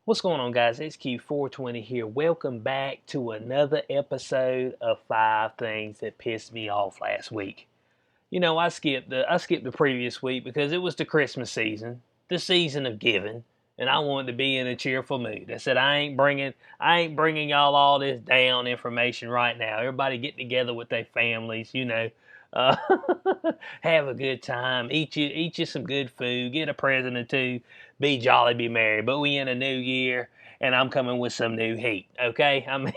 What's going on, guys? XQ420 here. Welcome back to another episode of 5 Things That Pissed Me Off Last Week. You know, I skipped the previous week because it was the Christmas season, the season of giving, and I wanted to be in a cheerful mood. I said I ain't bringing y'all all this down information right now. Everybody get together with their families, uh, have a good time, eat you some good food, get a present or two, be jolly, be merry. But we in a new year, and I'm coming with some new heat. Okay, I mean.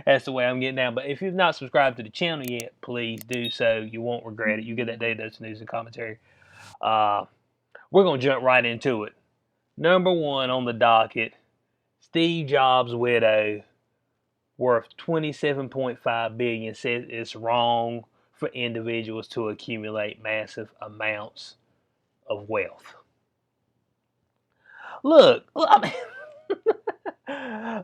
That's the way I'm getting down. But if you've not subscribed to the channel yet, please do so. You won't regret it. You get that daily dose of news and commentary. We're going to jump right into it. Number one on the docket, Steve Jobs' widow, worth $27.5 billion, says it's wrong for individuals to accumulate massive amounts of wealth. Look, I mean,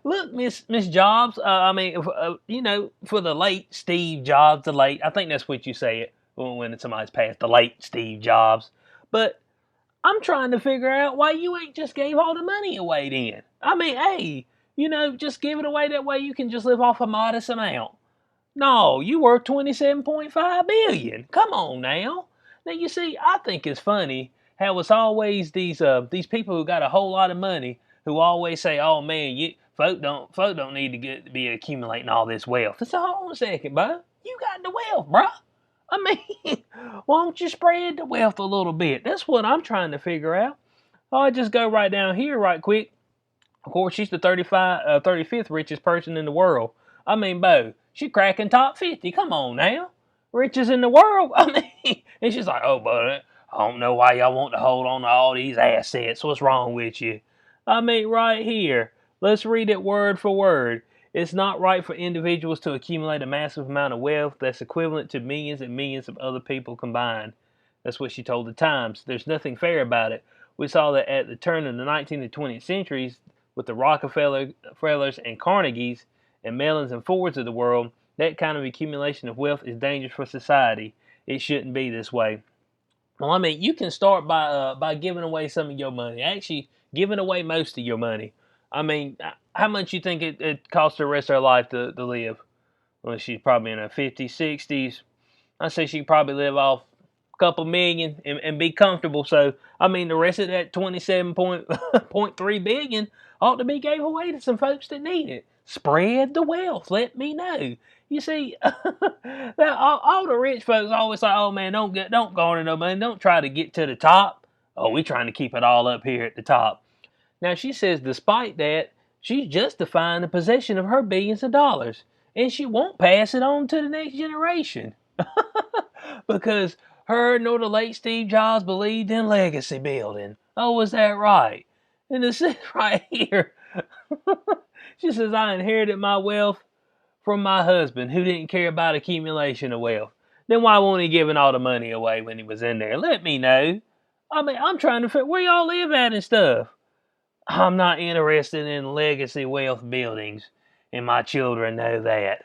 look, Miss Jobs. For the late Steve Jobs, I think that's what you say it when somebody's passed. The late Steve Jobs. But I'm trying to figure out why you ain't just gave all the money away then. I mean, hey, just give it away that way you can just live off a modest amount. No, you worth $27.5 billion. Come on now. Now you see, I think it's funny how it's always these people who got a whole lot of money who always say, "Oh man, folk don't need to be accumulating all this wealth." I said, "Hold on a second, bro. You got the wealth, bro. I mean, why don't you spread the wealth a little bit?" That's what I'm trying to figure out. I'll just go right down here right quick. Of course, she's the 35th richest person in the world. I mean, Bo, she cracking top 50. Come on now. Richest in the world. I mean, and she's like, "Oh, but I don't know why y'all want to hold on to all these assets. What's wrong with you?" I mean, right here. Let's read it word for word. It's not right for individuals to accumulate a massive amount of wealth that's equivalent to millions and millions of other people combined. That's what she told the Times. There's nothing fair about it. We saw that at the turn of the 19th and 20th centuries, with the Rockefellers and Carnegies and Mellons and Fords of the world, that kind of accumulation of wealth is dangerous for society. It shouldn't be this way. Well, I mean, you can start by giving away some of your money. Actually, giving away most of your money. I mean, how much you think it costs the rest of her life to live? Well, she's probably in her 50s, 60s. I say she probably live off a couple million and be comfortable. So, I mean, the rest of that 27.3 billion ought to be gave away to some folks that need it. Spread the wealth. Let me know. You see, all the rich folks always say, "Oh man, don't garner no money. Don't try to get to the top." Oh, we trying to keep it all up here at the top. Now she says, despite that, she's justifying the possession of her billions of dollars, and she won't pass it on to the next generation because her nor the late Steve Jobs believed in legacy building. Oh, is that right? And it says right here, she says, "I inherited my wealth from my husband who didn't care about accumulation of wealth." Then why won't he giving all the money away when he was in there? Let me know. I mean, I'm trying to figure where y'all live at and stuff. "I'm not interested in legacy wealth buildings, and my children know that."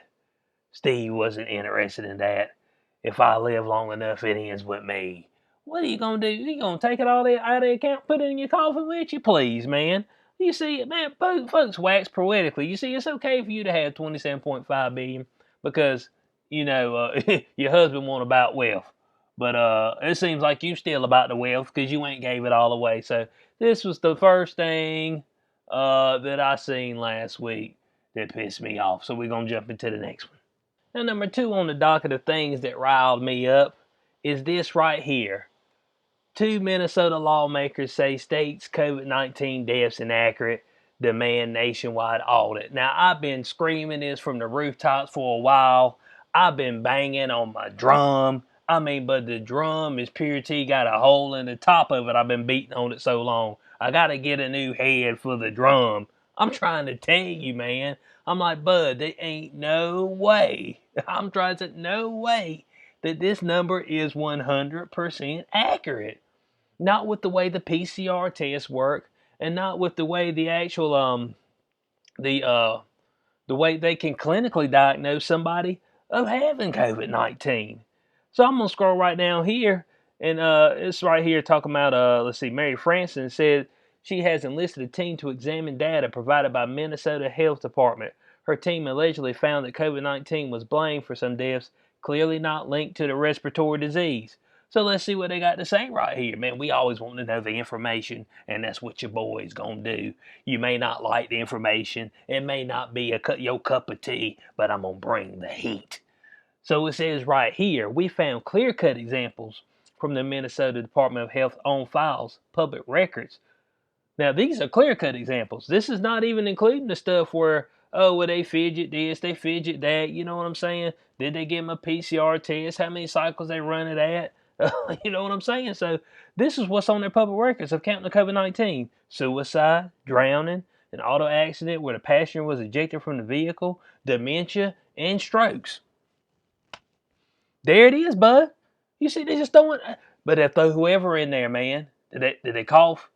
Steve wasn't interested in that. "If I live long enough, it ends with me." What are you going to do? You going to take it all out of the account, put it in your coffin with you? Please, man. You see, man, folks wax poetically. You see, it's okay for you to have 27.5 billion because, your husband want about wealth. But it seems like you still about the wealth because you ain't gave it all away. So this was the first thing that I seen last week that pissed me off. So we're going to jump into the next one. Now, number two on the docket of things that riled me up is this right here. 2 Minnesota lawmakers say state's COVID-19 deaths inaccurate, demand nationwide audit. Now, I've been screaming this from the rooftops for a while. I've been banging on my drum. I mean, but the drum is pure tea, got a hole in the top of it. I've been beating on it so long. I got to get a new head for the drum. I'm trying to tell you, man. I'm like, Bud, there ain't no way. I'm trying to say, no way that this number is 100% accurate. Not with the way the PCR tests work, and not with the way the actual the the way they can clinically diagnose somebody of having COVID-19. So I'm gonna scroll right down here, and it's right here talking about let's see, Mary Franson said she has enlisted a team to examine data provided by Minnesota Health Department. Her team allegedly found that COVID-19 was blamed for some deaths, clearly not linked to the respiratory disease. So let's see what they got to say right here. Man, we always want to know the information, and that's what your boy's gonna do. You may not like the information, it may not be your cup of tea, but I'm gonna bring the heat. So it says right here, we found clear-cut examples from the Minnesota Department of Health on files, public records. Now these are clear-cut examples. This is not even including the stuff where, oh, well, they fidget this, they fidget that. You know what I'm saying? Did they give them a PCR test? How many cycles they run it at? You know what I'm saying? So this is what's on their public records of counting the COVID-19. Suicide, drowning, an auto accident where the passenger was ejected from the vehicle, dementia, and strokes. There it is, bud. You see, they just throwing. But if throw whoever in there, man, did they cough?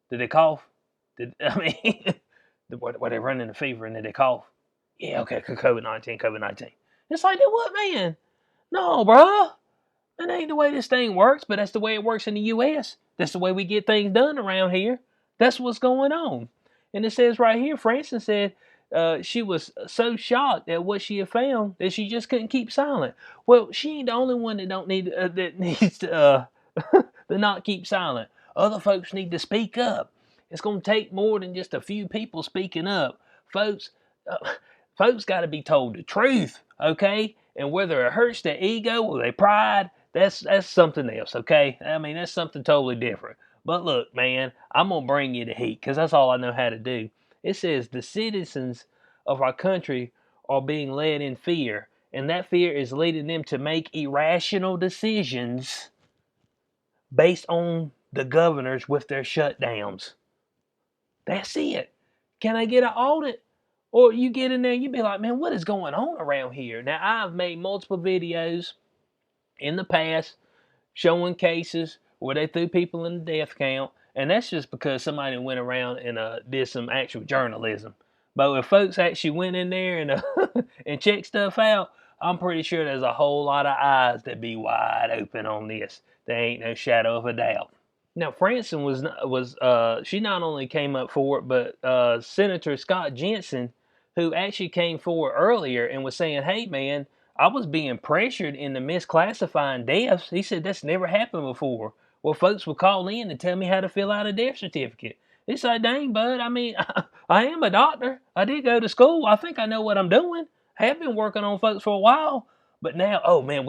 Did they cough? I mean, were they running a fever and did they cough? Yeah, okay, COVID-19, COVID-19. It's like, what, man? No, bro. That ain't the way this thing works, but that's the way it works in the U.S. That's the way we get things done around here. That's what's going on. And it says right here, Francis said she was so shocked at what she had found that she just couldn't keep silent. Well, she ain't the only one that don't need that needs to to not keep silent. Other folks need to speak up. It's going to take more than just a few people speaking up, folks. Folks got to be told the truth, okay? And whether it hurts their ego or their pride, that's something else, okay? I mean, that's something totally different. But look, man, I'm going to bring you the heat because that's all I know how to do. It says the citizens of our country are being led in fear, and that fear is leading them to make irrational decisions based on the governors with their shutdowns. That's it. Can I get an audit? Or you get in there and you be like, man, what is going on around here? Now, I've made multiple videos in the past showing cases where they threw people in the death count, and that's just because somebody went around and did some actual journalism. But if folks actually went in there and and checked stuff out, I'm pretty sure there's a whole lot of eyes that be wide open on this. There ain't no shadow of a doubt. Now, Franson she not only came up for it, but Senator Scott Jensen, who actually came forward earlier and was saying, hey, man, I was being pressured into misclassifying deaths. He said that's never happened before. Well, folks would call in and tell me how to fill out a death certificate. He said, dang, bud, I mean, I am a doctor. I did go to school. I think I know what I'm doing. I have been working on folks for a while. But now, oh, man,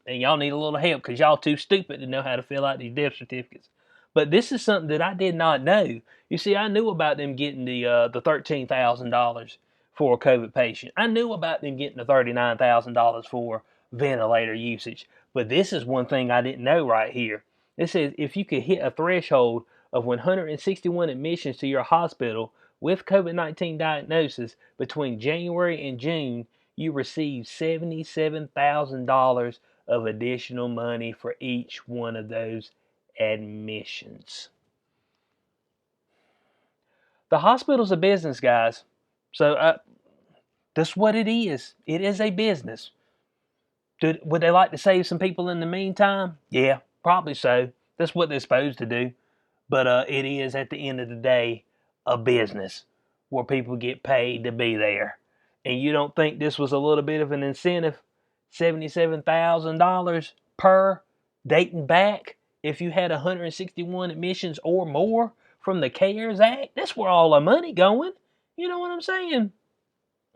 and y'all need a little help because y'all too stupid to know how to fill out these death certificates. But this is something that I did not know. You see, I knew about them getting the $13,000 for a COVID patient. I knew about them getting the $39,000 for ventilator usage. But this is one thing I didn't know right here. It says if you could hit a threshold of 161 admissions to your hospital with COVID-19 diagnosis between January and June, you receive $77,000 of additional money for each one of those admissions. The hospital's a business, guys. So that's what it is. It is a business. Would they like to save some people in the meantime? Yeah, probably so. That's what they're supposed to do. But it is, at the end of the day, a business where people get paid to be there. And you don't think this was a little bit of an incentive? $77,000 per, dating back, if you had 161 admissions or more from the CARES Act. That's where all the money going. You know what I'm saying?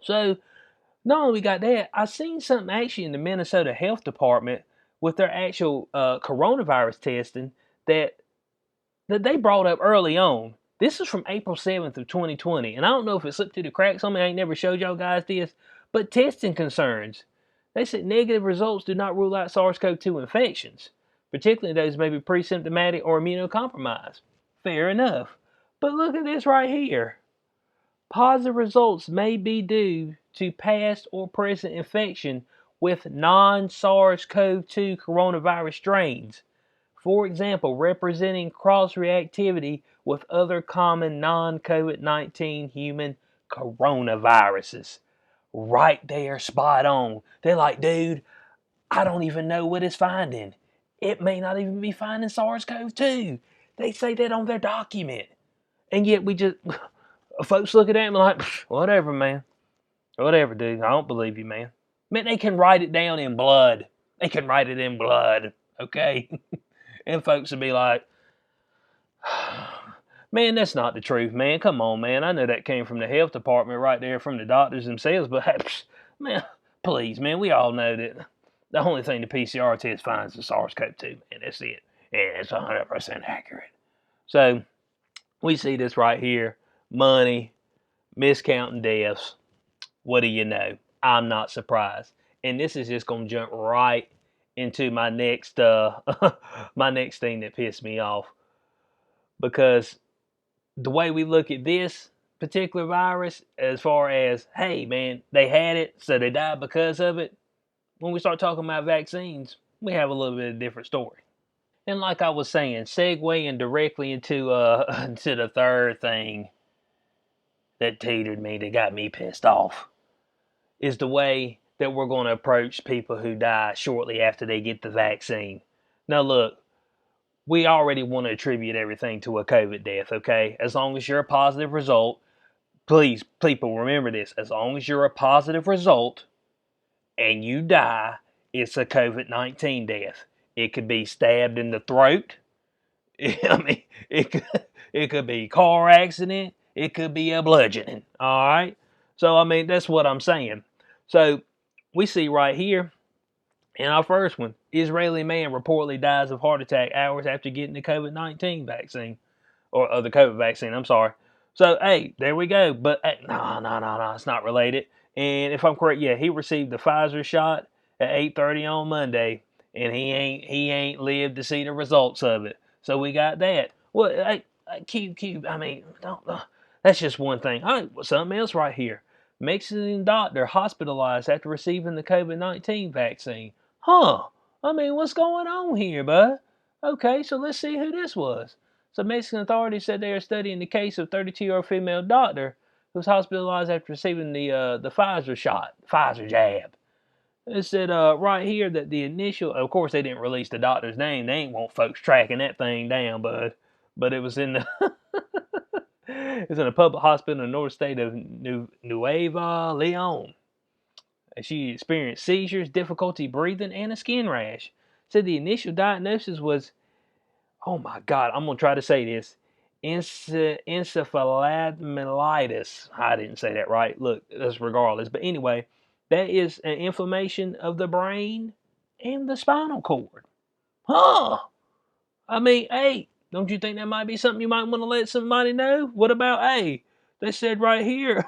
So, not only we got that, I seen something actually in the Minnesota Health Department with their actual coronavirus testing that they brought up early on. This is from April 7th of 2020, and I don't know if it slipped through the cracks on me. I ain't never showed y'all guys this, but testing concerns. They said negative results do not rule out SARS-CoV-2 infections, particularly those may be pre-symptomatic or immunocompromised. Fair enough. But look at this right here. Positive results may be due to past or present infection with non-SARS-CoV-2 coronavirus strains. For example, representing cross-reactivity with other common non-COVID-19 human coronaviruses. right there, spot on. They're like, dude, I don't even know what it's finding. It may not even be finding SARS-CoV-2. They say that on their document. And yet we just, folks look at that and like, whatever, man. Whatever, dude. I don't believe you, man. Man, they can write it down in blood. They can write it in blood, okay? And folks would be like, man, that's not the truth, man. Come on, man. I know that came from the health department right there from the doctors themselves, but hey, man, please, man, we all know that the only thing the PCR test finds is SARS-CoV-2, man. That's it. And it's 100% accurate. So we see this right here. Money, miscounting deaths. What do you know? I'm not surprised. And this is just going to jump right into my next my next thing that pissed me off, because the way we look at this particular virus, as far as, hey man, they had it, so they died because of it. When we start talking about vaccines, we have a little bit of a different story. And like I was saying, segueing directly into into the third thing that teetered me, that got me pissed off, is the way that we're going to approach people who die shortly after they get the vaccine. Now look, we already want to attribute everything to a COVID death, okay? As long as you're a positive result, please, people, remember this. As long as you're a positive result and you die, it's a COVID-19 death. It could be stabbed in the throat. I mean, it could be car accident. It could be a bludgeoning. All right. So I mean, that's what I'm saying. So we see right here in our first one, Israeli man reportedly dies of heart attack hours after getting the COVID-19 vaccine, or the COVID vaccine. I'm sorry. So hey, there we go. But hey, no, it's not related. And if I'm correct, yeah, he received the Pfizer shot at 8:30 on Monday, and he ain't lived to see the results of it. So we got that. Well, hey, Cube. I mean, don't. That's just one thing. All right, well, something else right here. Mexican doctor hospitalized after receiving the COVID-19 vaccine. Huh? I mean, what's going on here, bud? Okay, so let's see who this was. So Mexican authorities said they are studying the case of 32-year-old female doctor who was hospitalized after receiving the Pfizer shot, Pfizer jab. It said right here that the initial, of course, they didn't release the doctor's name. They ain't want folks tracking that thing down, bud. But it was in the it's in a public hospital in the north state of Nueva Leon. She experienced seizures, difficulty breathing, and a skin rash. Said the initial diagnosis was, oh my God, I'm gonna try to say this, encephalomyelitis. I didn't say that right. Look, that's regardless. But anyway, that is an inflammation of the brain and the spinal cord. Huh? I mean, hey, don't you think that might be something you might want to let somebody know? What about, hey, they said right here.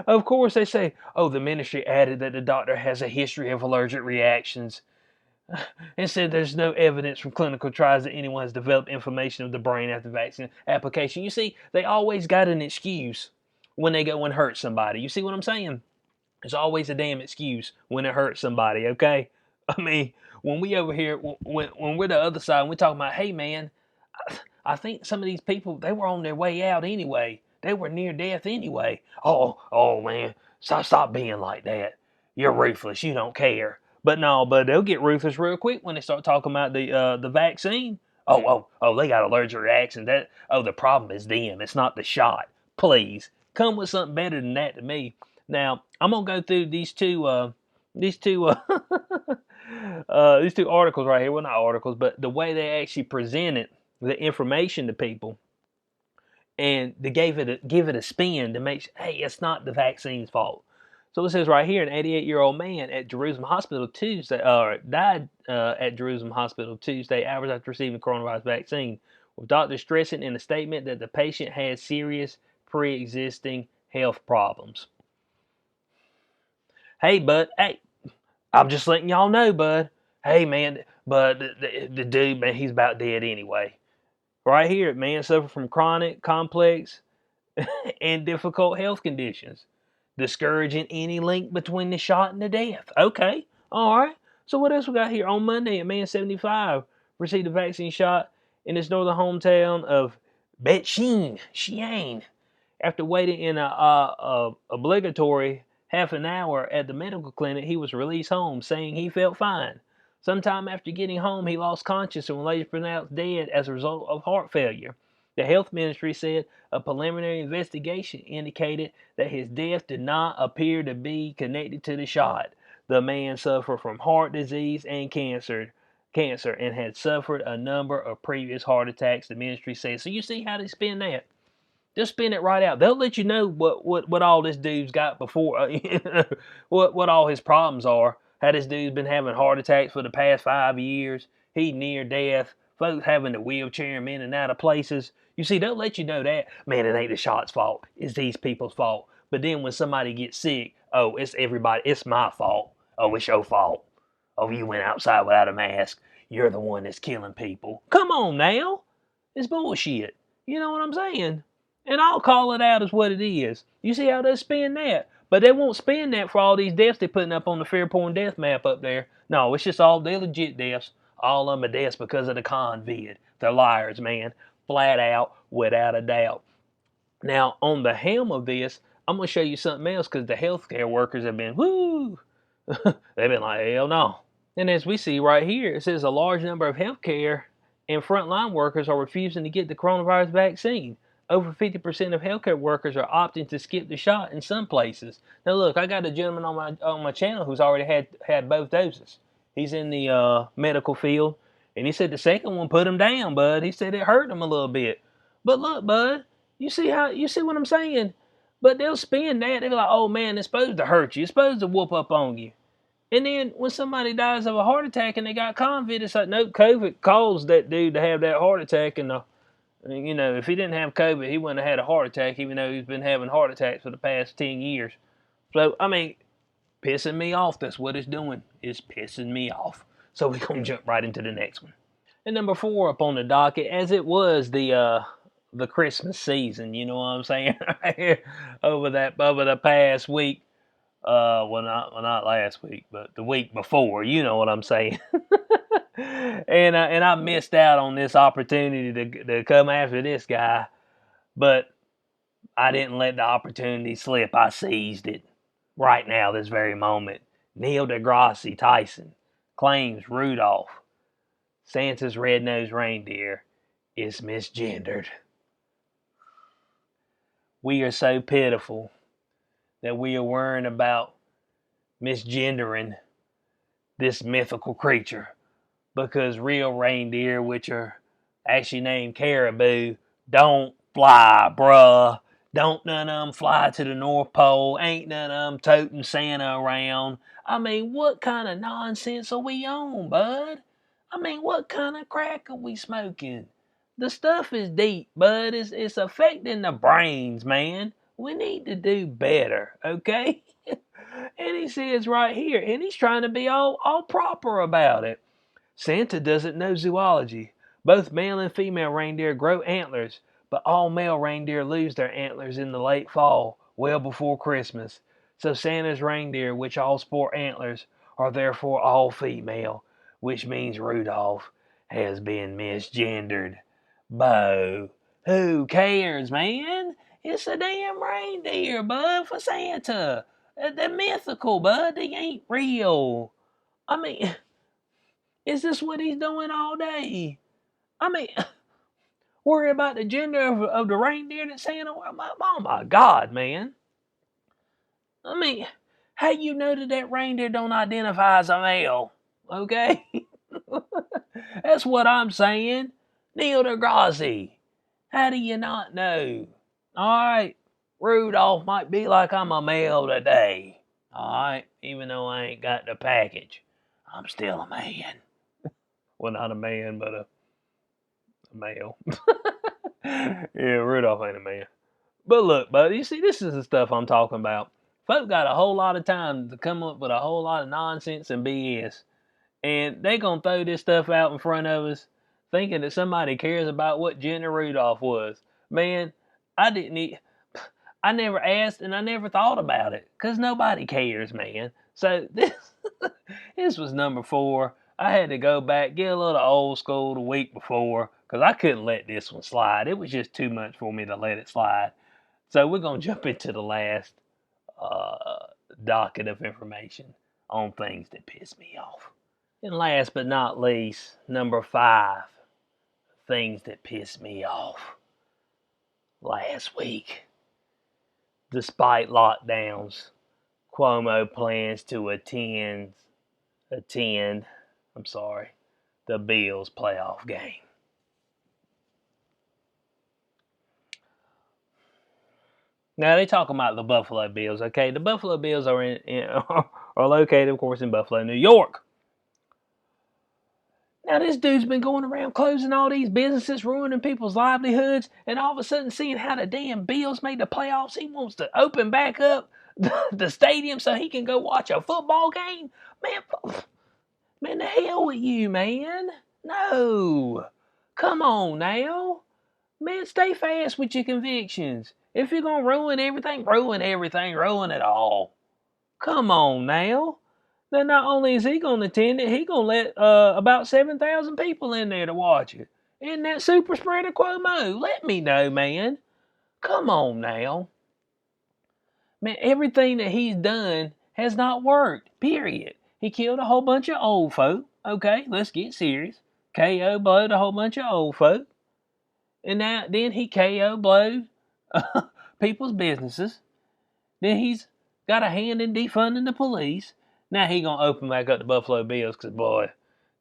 Of course, they say, oh, the ministry added that the doctor has a history of allergic reactions and said there's no evidence from clinical trials that anyone has developed inflammation of the brain after vaccine application. You see, they always got an excuse when they go and hurt somebody. You see what I'm saying? There's always a damn excuse when it hurts somebody, okay? I mean, when we over here, when we're the other side, and we're talking about, hey, man, I think some of these people, they were on their way out anyway. They were near death anyway. Oh, man, stop being like that. You're ruthless. You don't care. But no, but they'll get ruthless real quick when they start talking about the vaccine. Oh, they got allergic reaction. The problem is them. It's not the shot. Please come with something better than that to me. Now I'm gonna go through these two these two these two articles right here. Well, not articles, but the way they actually presented the information to people, and they give it a spin to make sure, hey, it's not the vaccine's fault. So it says right here, an 88-year-old man at Jerusalem Hospital Tuesday died at Jerusalem Hospital Tuesday, hours after receiving coronavirus vaccine, with doctors stressing in a statement that the patient had serious pre-existing health problems. Hey, bud. Hey, I'm just letting y'all know, bud. Hey, man. But the dude, man, he's about dead anyway. Right here, man suffered from chronic, complex, and difficult health conditions, discouraging any link between the shot and the death. Okay, all right. So what else we got here? On Monday, a man 75 received a vaccine shot in his northern hometown of Xi'an, After waiting in a obligatory half an hour at the medical clinic, he was released home, saying he felt fine. Sometime after getting home, he lost consciousness and was later pronounced dead as a result of heart failure. The health ministry said a preliminary investigation indicated that his death did not appear to be connected to the shot. The man suffered from heart disease and cancer and had suffered a number of previous heart attacks, the ministry says. So you see how they spin that? They'll spin it right out. They'll let you know what all this dude's got before, what all his problems are. How this dude's been having heart attacks for the past 5 years. He near death. Folks having to wheelchair him in and out of places. You see, they'll let you know that. Man, it ain't the shot's fault. It's these people's fault. But then when somebody gets sick, oh, it's everybody. It's my fault. Oh, it's your fault. Oh, you went outside without a mask. You're the one that's killing people. Come on now. It's bullshit. You know what I'm saying? And I'll call it out as what it is. You see how they spin that? But they won't spin that for all these deaths they're putting up on the Fairporn death map up there. No, it's just all the legit deaths. All of them are deaths because of the convid. They're liars, man. Flat out, without a doubt. Now, on the helm of this, I'm going to show you something else because the healthcare workers have been, woo, they've been like, hell no. And as we see right here, it says a large number of healthcare and frontline workers are refusing to get the coronavirus vaccine. Over 50% of healthcare workers are opting to skip the shot in some places. Now, look, I got a gentleman on my channel who's already had both doses. He's in the medical field, and he said the second one put him down, bud. He said it hurt him a little bit. But look, bud, you see what I'm saying? But they'll spin that. They'll be like, oh man, it's supposed to hurt you. It's supposed to whoop up on you. And then when somebody dies of a heart attack and they got COVID, it's like, nope, COVID caused that dude to have that heart attack, and you know, if he didn't have COVID, he wouldn't have had a heart attack, even though he's been having heart attacks for the past 10 years. So, I mean, pissing me off. That's what it's doing. It's pissing me off. So we're going to jump right into the next one. And number 4 up on the docket, as it was the Christmas season, you know what I'm saying? over the past week. Well, not last week, but the week before. You know what I'm saying? And I missed out on this opportunity to come after this guy, but I didn't let the opportunity slip. I seized it right now, this very moment. Neil deGrasse Tyson claims Rudolph, Santa's red-nosed reindeer, is misgendered. We are so pitiful that we are worrying about misgendering this mythical creature, because real reindeer, which are actually named caribou, don't fly, bruh. Don't none of them fly to the North Pole. Ain't none of them toting Santa around. I mean, what kind of nonsense are we on, bud? I mean, what kind of crack are we smoking? The stuff is deep, bud. It's affecting the brains, man. We need to do better, okay? And he says right here, and he's trying to be all proper about it. Santa doesn't know zoology. Both male and female reindeer grow antlers, but all male reindeer lose their antlers in the late fall, well before Christmas. So Santa's reindeer, which all sport antlers, are therefore all female, which means Rudolph has been misgendered. Bo, who cares, man? It's a damn reindeer, bud, for Santa. They're mythical, bud. They ain't real. I mean, is this what he's doing all day? I mean, worry about the gender of the reindeer that's Santa. Oh my God, man. I mean, how you know that reindeer don't identify as a male? Okay? That's what I'm saying. Neil deGrasse, how do you not know? Alright, Rudolph might be like I'm a male today. Alright, even though I ain't got the package, I'm still a man. Well, not a man, but a male. Yeah, Rudolph ain't a man. But look, buddy, you see, this is the stuff I'm talking about. Folk got a whole lot of time to come up with a whole lot of nonsense and BS. And they gonna throw this stuff out in front of us, thinking that somebody cares about what gender Rudolph was. Man, I never asked and I never thought about it, because nobody cares, man. So this was number 4. I had to go back, get a little old school the week before, because I couldn't let this one slide. It was just too much for me to let it slide. So we're gonna jump into the last docket of information on things that piss me off. And last but not least, number 5, things that piss me off. Last week, despite lockdowns, Cuomo plans to attend the Bills playoff game. Now they talking about the Buffalo Bills, okay? The Buffalo Bills are are located, of course, in Buffalo, New York. Now this dude's been going around closing all these businesses, ruining people's livelihoods, and all of a sudden seeing how the damn Bills made the playoffs, he wants to open back up the stadium so he can go watch a football game. Man, the hell with you, man. No. Come on now. Man, stay fast with your convictions. If you're going to ruin everything, ruin it all. Come on now. Then not only is he going to attend it, he going to let about 7,000 people in there to watch it. Isn't that super spreader Cuomo? Let me know, man. Come on now. Man, everything that he's done has not worked, period. He killed a whole bunch of old folk. Okay, let's get serious. KO blowed a whole bunch of old folk. And now, then he KO blowed people's businesses. Then he's got a hand in defunding the police. Now he gonna open back up the Buffalo Bills because, boy,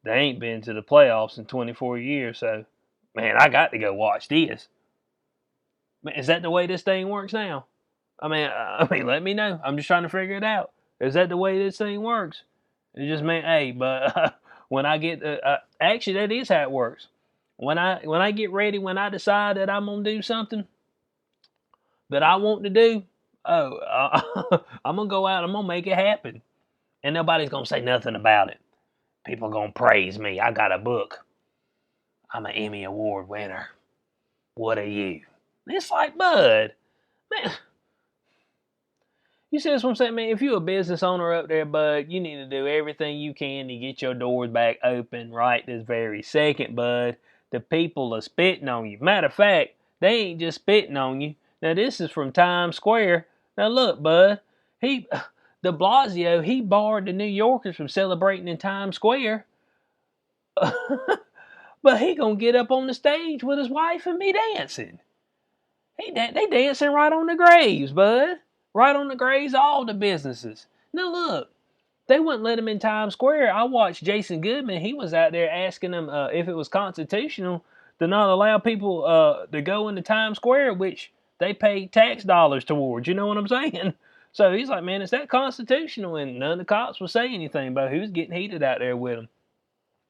they ain't been to the playoffs in 24 years. So, man, I got to go watch this. Man, is that the way this thing works now? I mean, let me know. I'm just trying to figure it out. Is that the way this thing works? It just meant, hey, but when I get, actually, that is how it works. When I get ready, when I decide that I'm gonna do something that I want to do, I'm gonna go out. I'm gonna make it happen, and nobody's gonna say nothing about it. People are gonna praise me. I got a book. I'm an Emmy Award winner. What are you? It's like, bud, man. You see what I'm saying, man? If you're a business owner up there, bud, you need to do everything you can to get your doors back open right this very second, bud. The people are spitting on you. Matter of fact, they ain't just spitting on you. Now, this is from Times Square. Now, look, bud, de Blasio, he barred the New Yorkers from celebrating in Times Square. But he gonna get up on the stage with his wife and be dancing. They dancing right on the graves, bud. Right on the graves of all the businesses. Now look, they wouldn't let him in Times Square. I watched Jason Goodman. He was out there asking them if it was constitutional to not allow people to go into Times Square, which they pay tax dollars towards. You know what I'm saying? So he's like, man, is that constitutional? And none of the cops would say anything, but he was getting heated out there with him.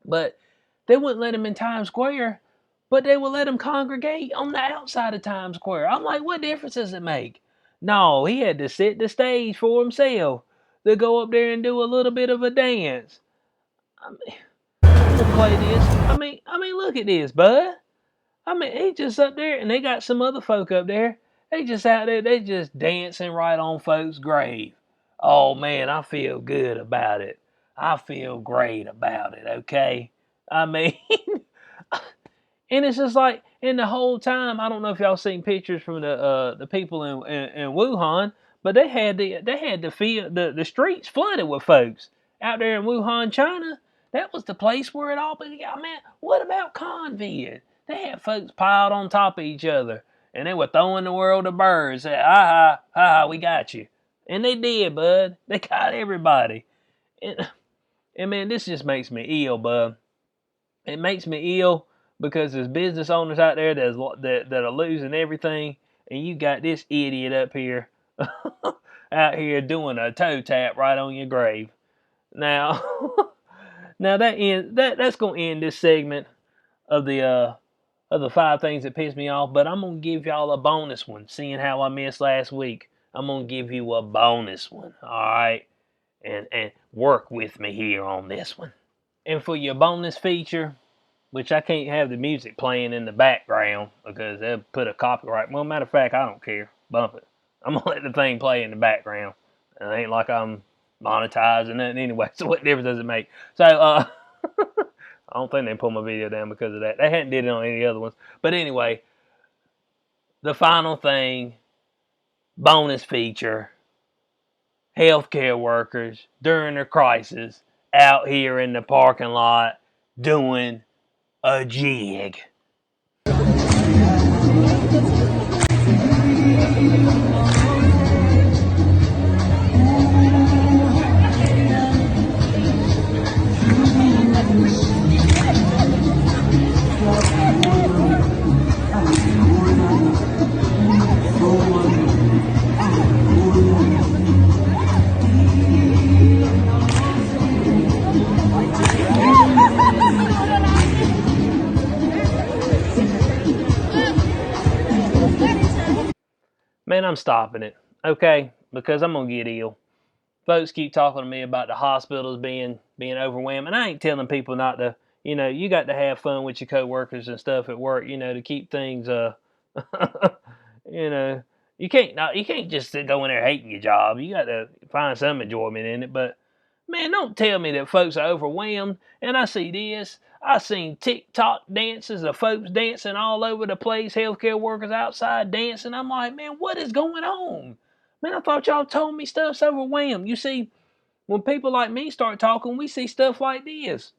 But they wouldn't let him in Times Square, but they would let him congregate on the outside of Times Square. I'm like, what difference does it make? No, he had to set the stage for himself to go up there and do a little bit of a dance. I mean, I'm gonna play this. Look at this, bud. He just up there, and they got some other folk up there. They just out there, they just dancing right on folks' grave. Oh man, I feel good about it. I feel great about it. Okay, I mean, and it's just like, and the whole time, I don't know if y'all seen pictures from the people in Wuhan, but they had the streets flooded with folks out there in Wuhan, China. That was the place where it all began. Man, what about COVID? They had folks piled on top of each other, and they were throwing the world of birds. Say, ha ha, we got you. And they did, bud. They got everybody. And man, this just makes me ill, bud. It makes me ill because there's business owners out there that are losing everything, and you got this idiot up here out here doing a toe tap right on your grave. Now, now that's gonna end this segment of the 5 things that piss me off. But I'm gonna give y'all a bonus one, seeing how I missed last week. I'm gonna give you a bonus one, all right, and work with me here on this one. And for your bonus feature, which I can't have the music playing in the background because they'll put a copyright. Well, matter of fact, I don't care. Bump it. I'm gonna let the thing play in the background. It ain't like I'm monetizing it anyway. So what difference does it make? So I don't think they pulled my video down because of that. They hadn't did it on any other ones. But anyway, the final thing bonus feature, healthcare workers during a crisis out here in the parking lot doing a jig. Man, I'm stopping it, okay? Because I'm gonna get ill. Folks keep talking to me about the hospitals being overwhelmed, and I ain't telling people not to. You got to have fun with your coworkers and stuff at work. To keep things you know, you can't just go in there hating your job. You got to find some enjoyment in it. But man, don't tell me that folks are overwhelmed. And I see this. I seen TikTok dances of folks dancing all over the place. Healthcare workers outside dancing. I'm like, man, what is going on? Man, I thought y'all told me stuff's overwhelmed. You see, when people like me start talking, we see stuff like this.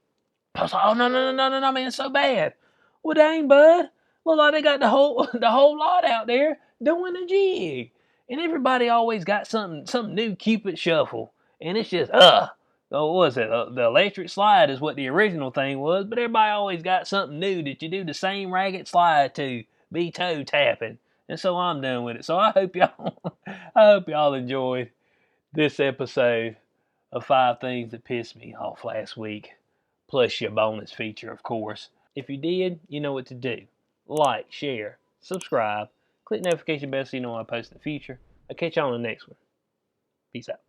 I was like, oh no, man, it's so bad. Well, dang, bud. Look like they got the whole the whole lot out there doing a jig, and everybody always got some new Cupid shuffle, and it's just oh, what was it? The electric slide is what the original thing was, but everybody always got something new that you do the same ragged slide to, be toe tapping, and so I'm done with it. So I hope y'all, I hope y'all enjoyed this episode of 5 things that pissed me off last week, plus your bonus feature, of course. If you did, you know what to do. Like, share, subscribe, click notification bell so you know when I post in the future. I'll catch you on the next one. Peace out.